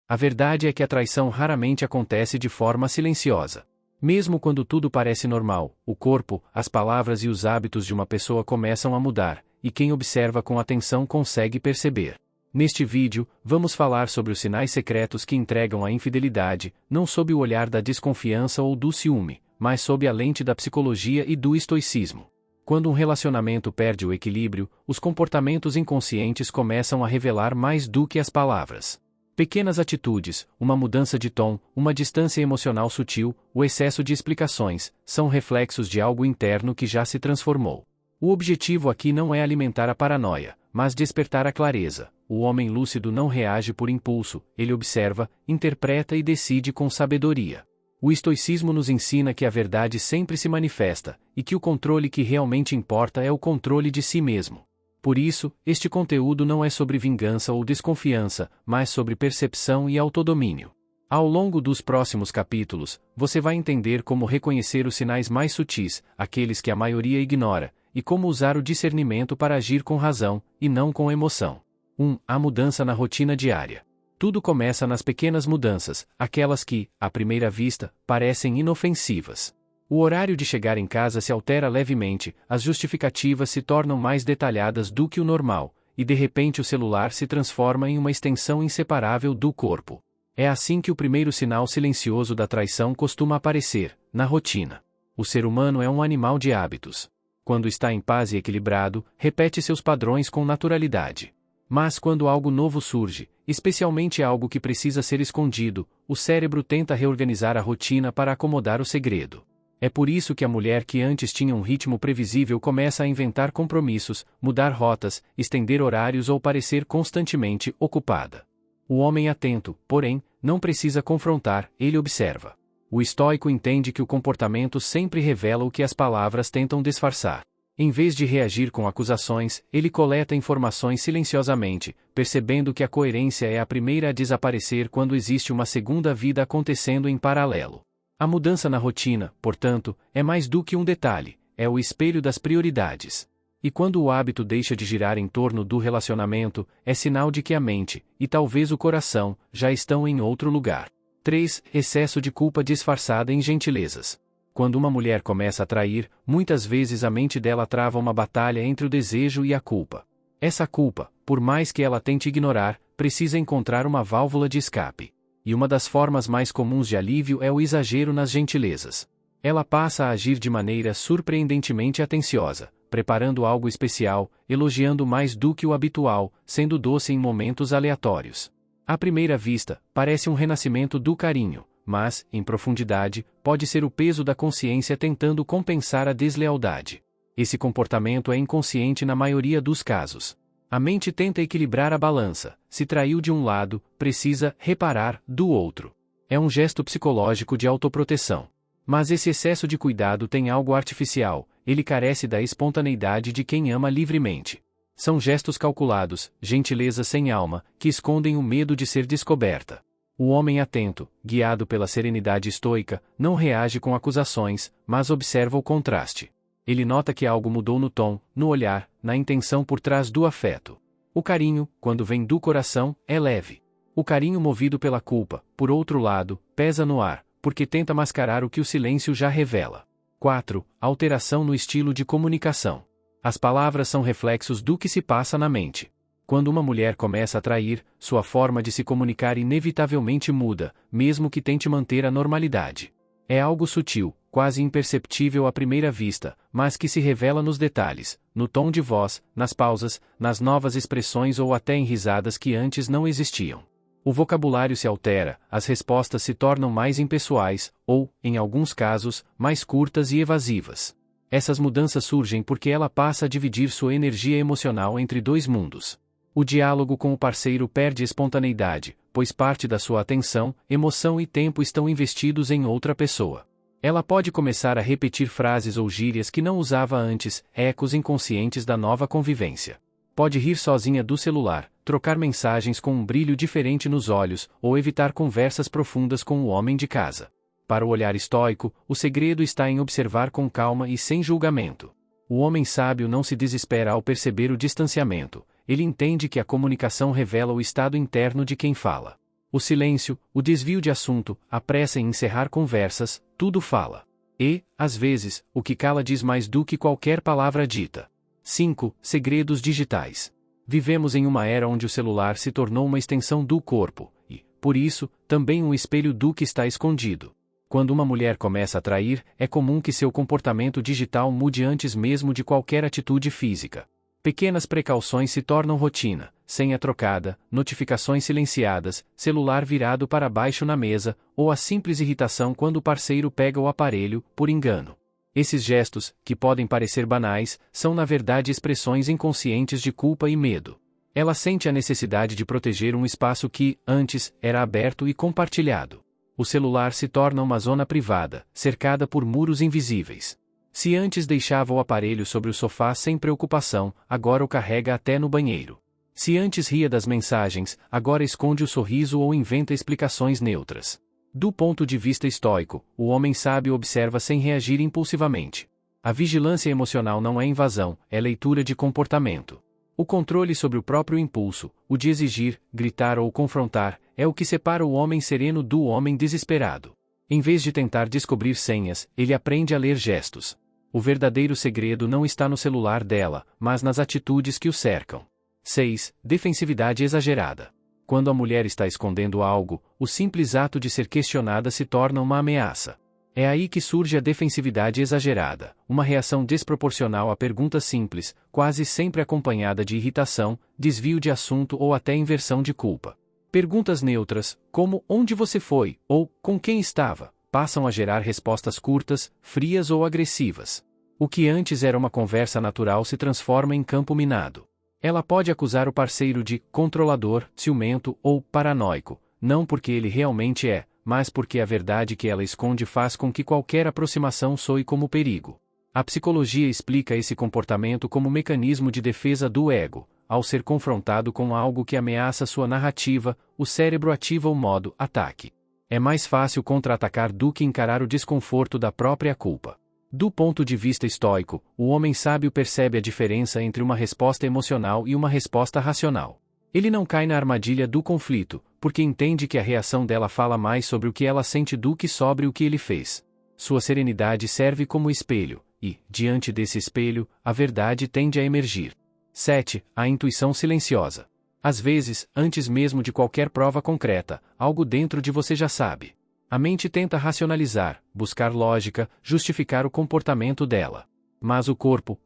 A verdade é que a traição raramente acontece de forma silenciosa. Mesmo quando tudo parece normal, o corpo, as palavras e os hábitos de uma pessoa começam a mudar, e quem observa com atenção consegue perceber. Neste vídeo, vamos falar sobre os sinais secretos que entregam a infidelidade, não sob o olhar da desconfiança ou do ciúme, mas sob a lente da psicologia e do estoicismo. Quando um relacionamento perde o equilíbrio, os comportamentos inconscientes começam a revelar mais do que as palavras. Pequenas atitudes, uma mudança de tom, uma distância emocional sutil, o excesso de explicações, são reflexos de algo interno que já se transformou. O objetivo aqui não é alimentar a paranoia, mas despertar a clareza. O homem lúcido não reage por impulso, ele observa, interpreta e decide com sabedoria. O estoicismo nos ensina que a verdade sempre se manifesta, e que o controle que realmente importa é o controle de si mesmo. Por isso, este conteúdo não é sobre vingança ou desconfiança, mas sobre percepção e autodomínio. Ao longo dos próximos capítulos, você vai entender como reconhecer os sinais mais sutis, aqueles que a maioria ignora, e como usar o discernimento para agir com razão, e não com emoção. 1. A mudança na rotina diária. Tudo começa nas pequenas mudanças, aquelas que, à primeira vista, parecem inofensivas. O horário de chegar em casa se altera levemente, as justificativas se tornam mais detalhadas do que o normal, e de repente o celular se transforma em uma extensão inseparável do corpo. É assim que o primeiro sinal silencioso da traição costuma aparecer, na rotina. O ser humano é um animal de hábitos. Quando está em paz e equilibrado, repete seus padrões com naturalidade. Mas quando algo novo surge, especialmente algo que precisa ser escondido, o cérebro tenta reorganizar a rotina para acomodar o segredo. É por isso que a mulher que antes tinha um ritmo previsível começa a inventar compromissos, mudar rotas, estender horários ou parecer constantemente ocupada. O homem atento, porém, não precisa confrontar, ele observa. O estoico entende que o comportamento sempre revela o que as palavras tentam disfarçar. Em vez de reagir com acusações, ele coleta informações silenciosamente, percebendo que a coerência é a primeira a desaparecer quando existe uma segunda vida acontecendo em paralelo. A mudança na rotina, portanto, é mais do que um detalhe, é o espelho das prioridades. E quando o hábito deixa de girar em torno do relacionamento, é sinal de que a mente, e talvez o coração, já estão em outro lugar. 3. Excesso de culpa disfarçada em gentilezas. Quando uma mulher começa a trair, muitas vezes a mente dela trava uma batalha entre o desejo e a culpa. Essa culpa, por mais que ela tente ignorar, precisa encontrar uma válvula de escape. E uma das formas mais comuns de alívio é o exagero nas gentilezas. Ela passa a agir de maneira surpreendentemente atenciosa, preparando algo especial, elogiando mais do que o habitual, sendo doce em momentos aleatórios. À primeira vista, parece um renascimento do carinho, mas, em profundidade, pode ser o peso da consciência tentando compensar a deslealdade. Esse comportamento é inconsciente na maioria dos casos. A mente tenta equilibrar a balança, se traiu de um lado, precisa reparar do outro. É um gesto psicológico de autoproteção. Mas esse excesso de cuidado tem algo artificial, ele carece da espontaneidade de quem ama livremente. São gestos calculados, gentilezas sem alma, que escondem o medo de ser descoberta. O homem atento, guiado pela serenidade estoica, não reage com acusações, mas observa o contraste. Ele nota que algo mudou no tom, no olhar, na intenção por trás do afeto. O carinho, quando vem do coração, é leve. O carinho movido pela culpa, por outro lado, pesa no ar, porque tenta mascarar o que o silêncio já revela. 4. Alteração no estilo de comunicação. As palavras são reflexos do que se passa na mente. Quando uma mulher começa a trair, sua forma de se comunicar inevitavelmente muda, mesmo que tente manter a normalidade. É algo sutil, quase imperceptível à primeira vista, mas que se revela nos detalhes, no tom de voz, nas pausas, nas novas expressões ou até em risadas que antes não existiam. O vocabulário se altera, as respostas se tornam mais impessoais, ou, em alguns casos, mais curtas e evasivas. Essas mudanças surgem porque ela passa a dividir sua energia emocional entre dois mundos. O diálogo com o parceiro perde espontaneidade, pois parte da sua atenção, emoção e tempo estão investidos em outra pessoa. Ela pode começar a repetir frases ou gírias que não usava antes, ecos inconscientes da nova convivência. Pode rir sozinha do celular, trocar mensagens com um brilho diferente nos olhos, ou evitar conversas profundas com o homem de casa. Para o olhar estoico, o segredo está em observar com calma e sem julgamento. O homem sábio não se desespera ao perceber o distanciamento. Ele entende que a comunicação revela o estado interno de quem fala. O silêncio, o desvio de assunto, a pressa em encerrar conversas, tudo fala. E, às vezes, o que cala diz mais do que qualquer palavra dita. 5. Segredos digitais. Vivemos em uma era onde o celular se tornou uma extensão do corpo, e, por isso, também um espelho do que está escondido. Quando uma mulher começa a trair, é comum que seu comportamento digital mude antes mesmo de qualquer atitude física. Pequenas precauções se tornam rotina, senha trocada, notificações silenciadas, celular virado para baixo na mesa, ou a simples irritação quando o parceiro pega o aparelho, por engano. Esses gestos, que podem parecer banais, são na verdade expressões inconscientes de culpa e medo. Ela sente a necessidade de proteger um espaço que, antes, era aberto e compartilhado. O celular se torna uma zona privada, cercada por muros invisíveis. Se antes deixava o aparelho sobre o sofá sem preocupação, agora o carrega até no banheiro. Se antes ria das mensagens, agora esconde o sorriso ou inventa explicações neutras. Do ponto de vista estoico, o homem sábio observa sem reagir impulsivamente. A vigilância emocional não é invasão, é leitura de comportamento. O controle sobre o próprio impulso, o de exigir, gritar ou confrontar, é o que separa o homem sereno do homem desesperado. Em vez de tentar descobrir senhas, ele aprende a ler gestos. O verdadeiro segredo não está no celular dela, mas nas atitudes que o cercam. 6. Defensividade exagerada. Quando a mulher está escondendo algo, o simples ato de ser questionada se torna uma ameaça. É aí que surge a defensividade exagerada, uma reação desproporcional a perguntas simples, quase sempre acompanhada de irritação, desvio de assunto ou até inversão de culpa. Perguntas neutras, como onde você foi, ou com quem estava, passam a gerar respostas curtas, frias ou agressivas. O que antes era uma conversa natural se transforma em campo minado. Ela pode acusar o parceiro de controlador, ciumento ou paranoico, não porque ele realmente é, mas porque a verdade que ela esconde faz com que qualquer aproximação soe como perigo. A psicologia explica esse comportamento como mecanismo de defesa do ego. Ao ser confrontado com algo que ameaça sua narrativa, o cérebro ativa o modo ataque. É mais fácil contra-atacar do que encarar o desconforto da própria culpa. Do ponto de vista estoico, o homem sábio percebe a diferença entre uma resposta emocional e uma resposta racional. Ele não cai na armadilha do conflito, porque entende que a reação dela fala mais sobre o que ela sente do que sobre o que ele fez. Sua serenidade serve como espelho, e, diante desse espelho, a verdade tende a emergir. 7. A intuição silenciosa. Às vezes, antes mesmo de qualquer prova concreta, algo dentro de você já sabe. A mente tenta racionalizar, buscar lógica, justificar o comportamento dela. Mas o corpo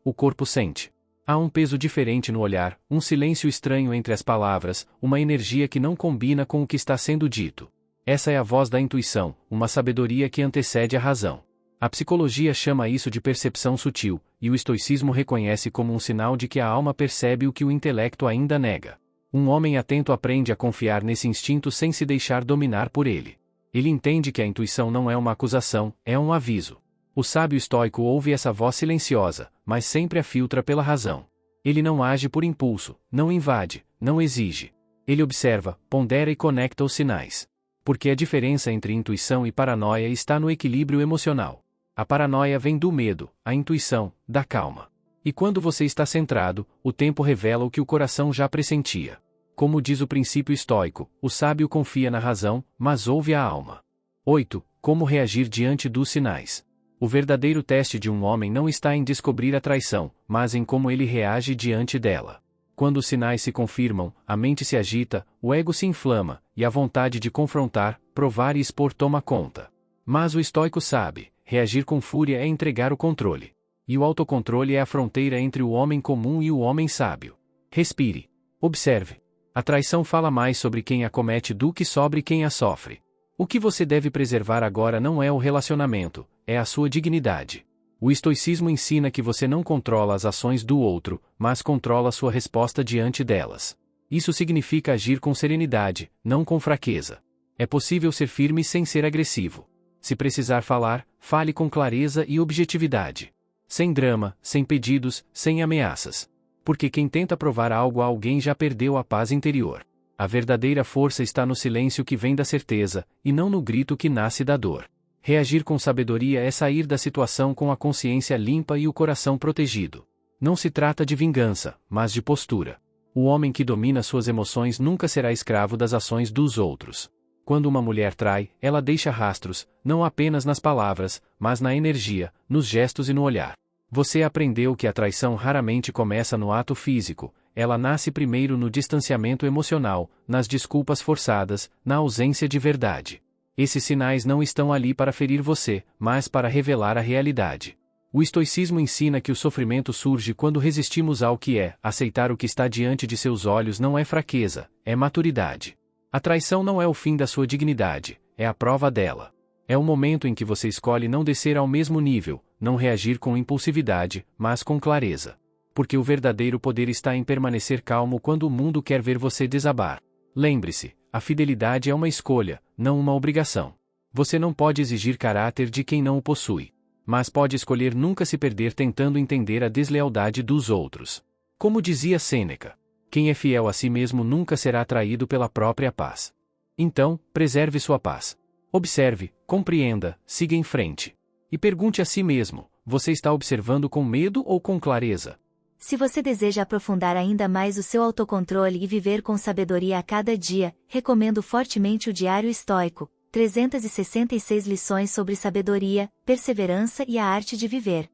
sente. Há um peso diferente no olhar, um silêncio estranho entre as palavras, uma energia que não combina com o que está sendo dito. Essa é a voz da intuição, uma sabedoria que antecede a razão. A psicologia chama isso de percepção sutil, e o estoicismo reconhece como um sinal de que a alma percebe o que o intelecto ainda nega. Um homem atento aprende a confiar nesse instinto sem se deixar dominar por ele. Ele entende que a intuição não é uma acusação, é um aviso. O sábio estoico ouve essa voz silenciosa, mas sempre a filtra pela razão. Ele não age por impulso, não invade, não exige. Ele observa, pondera e conecta os sinais. Porque a diferença entre intuição e paranoia está no equilíbrio emocional. A paranoia vem do medo, a intuição, da calma. E quando você está centrado, o tempo revela o que o coração já pressentia. Como diz o princípio estoico, o sábio confia na razão, mas ouve a alma. 8. Como reagir diante dos sinais. O verdadeiro teste de um homem não está em descobrir a traição, mas em como ele reage diante dela. Quando os sinais se confirmam, a mente se agita, o ego se inflama, e a vontade de confrontar, provar e expor toma conta. Mas o estoico sabe. Reagir com fúria é entregar o controle. E o autocontrole é a fronteira entre o homem comum e o homem sábio. Respire. Observe. A traição fala mais sobre quem a comete do que sobre quem a sofre. O que você deve preservar agora não é o relacionamento, é a sua dignidade. O estoicismo ensina que você não controla as ações do outro, mas controla sua resposta diante delas. Isso significa agir com serenidade, não com fraqueza. É possível ser firme sem ser agressivo. Se precisar falar, fale com clareza e objetividade. Sem drama, sem pedidos, sem ameaças. Porque quem tenta provar algo a alguém já perdeu a paz interior. A verdadeira força está no silêncio que vem da certeza, e não no grito que nasce da dor. Reagir com sabedoria é sair da situação com a consciência limpa e o coração protegido. Não se trata de vingança, mas de postura. O homem que domina suas emoções nunca será escravo das ações dos outros. Quando uma mulher trai, ela deixa rastros, não apenas nas palavras, mas na energia, nos gestos e no olhar. Você aprendeu que a traição raramente começa no ato físico, ela nasce primeiro no distanciamento emocional, nas desculpas forçadas, na ausência de verdade. Esses sinais não estão ali para ferir você, mas para revelar a realidade. O estoicismo ensina que o sofrimento surge quando resistimos ao que é, aceitar o que está diante de seus olhos não é fraqueza, é maturidade. A traição não é o fim da sua dignidade, é a prova dela. É o momento em que você escolhe não descer ao mesmo nível, não reagir com impulsividade, mas com clareza. Porque o verdadeiro poder está em permanecer calmo quando o mundo quer ver você desabar. Lembre-se, a fidelidade é uma escolha, não uma obrigação. Você não pode exigir caráter de quem não o possui. Mas pode escolher nunca se perder tentando entender a deslealdade dos outros. Como dizia Sêneca, quem é fiel a si mesmo nunca será atraído pela própria paz. Então, preserve sua paz. Observe, compreenda, siga em frente. E pergunte a si mesmo, você está observando com medo ou com clareza? Se você deseja aprofundar ainda mais o seu autocontrole e viver com sabedoria a cada dia, recomendo fortemente o Diário Estoico, 366 lições sobre sabedoria, perseverança e a arte de viver.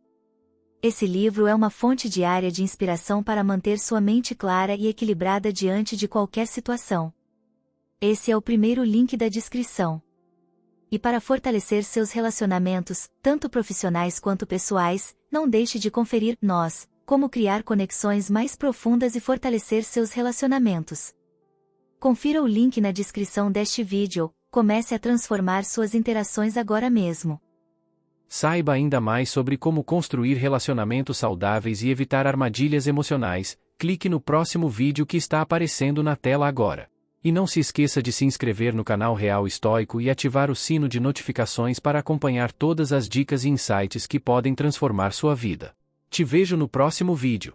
Esse livro é uma fonte diária de inspiração para manter sua mente clara e equilibrada diante de qualquer situação. Esse é o primeiro link da descrição. E para fortalecer seus relacionamentos, tanto profissionais quanto pessoais, não deixe de conferir Nós, como criar conexões mais profundas e fortalecer seus relacionamentos. Confira o link na descrição deste vídeo. Comece a transformar suas interações agora mesmo. Saiba ainda mais sobre como construir relacionamentos saudáveis e evitar armadilhas emocionais. Clique no próximo vídeo que está aparecendo na tela agora. E não se esqueça de se inscrever no canal Real Estoico e ativar o sino de notificações para acompanhar todas as dicas e insights que podem transformar sua vida. Te vejo no próximo vídeo.